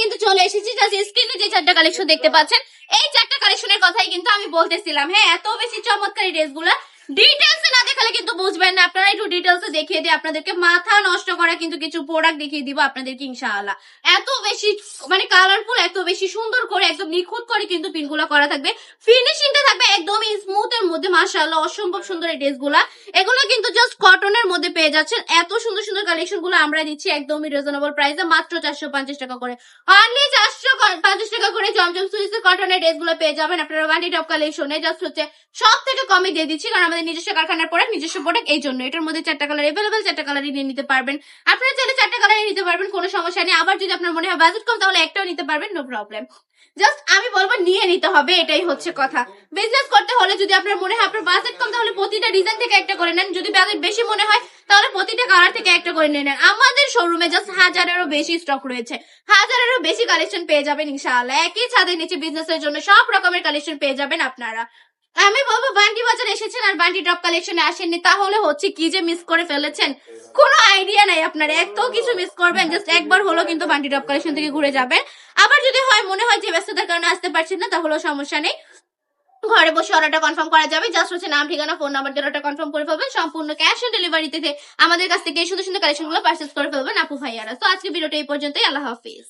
কিন্তু চলে এসেছি। জাস্ট স্ক্রিনে যে 4টা কালেকশন দেখতে পাচ্ছেন, এই 4টা কালেকশনের কথাই কিন্তু আমি বলতেছিলাম। হ্যাঁ, এত বেশি চমৎকার এই ড্রেসগুলা ডিটেলসে না দেখালে কিন্তু বুঝবেন না। আপনারা একটু ডিটেলসে দেখিয়ে দিই আপনাদেরকে, মাথা নষ্ট করা কিন্তু কিছু প্রোডাক্ট দেখিয়ে দিব আপনাদেরকে ইনশাআল্লাহ। এত বেশি মানে কালারফুল, এত বেশি সুন্দর করে একদম নিখুঁত করে কিন্তু পিনগুলো করা থাকবে। ফিনিশিংটা থাকবে একদমই স্মুথ এর মধ্যে, মাশাআল্লাহ অসম্ভব সুন্দর এই ড্রেসগুলা। এগুলো কিন্তু জাস্ট কটনের মধ্যে পেয়ে যাচ্ছেন। এত সুন্দর সুন্দর কালেকশন গুলো আমরা দিচ্ছি একদমই রিজনেবল প্রাইসে, মাত্র 450 টাকা করে। অনলি 450 টাকা করে জমজম সুইসের কটনের ড্রেসগুলো পেয়ে যাবেন আপনারা ওয়ান্টি টপ কালেকশনে। জাস্ট হচ্ছে সব থেকে কমে দিয়ে দিচ্ছি, কারণ আমাদের নিজস্ব কারখানার প্রোডাক্ট, নিজস্ব প্রোডাক্ট, এই জন্য। এটার মধ্যে 4টা কালার এভেলেবেল, 4টা কালারই নিয়ে নিতে পারবেন আপনারা। চাইলে 4টা কালারই নিতে পারবেন, কোনো সমস্যা নেই। আবার যদি আপনার মনে হয় বাজেট কম, তাহলে একটাও নিতে পারবেন, নো প্রবলেম। জাস্ট আমি বলবো নিয়ে নিতে হবে, এটাই হচ্ছে কথা। বিজনেস করতে হলে যদি আপনার মনে হয় আপনার বাজেট কম, তাহলে প্রতিটা ডিজাইন থেকে একটা করে নেন। যদি বাজেট বেশি মনে হয়, তাহলে প্রতিটা কালার থেকে একটা করে নিয়ে নেন। আমাদের শোরুমে জাস্ট 1000-এরও বেশি স্টক রয়েছে, 1000-এরও বেশি কালেকশন পেয়ে যাবেন ইনশাআল্লাহ। একই ছাদের নিচে বিজনেসের জন্য সব রকমের কালেকশন পেয়ে যাবেন আপনারা। আমি বলবো বান্টি বাজার এসেছেন আর বান্টি টপ কালেকশনে আসেননি, তাহলে হচ্ছে কি যে মিস করে ফেলেছেন, কোনো আইডিয়া নাই আপনার। এত কিছু মিস করবেন, জাস্ট একবার হলো কিন্তু বান্টি টপ কালেকশন থেকে ঘুরে যাবেন। আবার যদি হয় মনে হয় যে ব্যস্ততার কারণে আসতে পারছেন না, তাহলে সমস্যা নেই, ঘরে বসে অর্ডারটা কনফার্ম করা যাবে। জাস্ট হচ্ছে নাম, ঠিকানা, ফোন নাম্বার দিয়ে অর্ডারটা কনফার্ম করে ফেলবেন। সম্পূর্ণ ক্যাশ অন ডেলিভারিতে আমাদের কাছ থেকে এই সুন্দর সুন্দর কালেকশন গুলো পারচেস করে ফেলবেন আপু ভাইয়ারা। তো আজকে ভিডিওটা এই পর্যন্তই। আল্লাহ হাফিজ।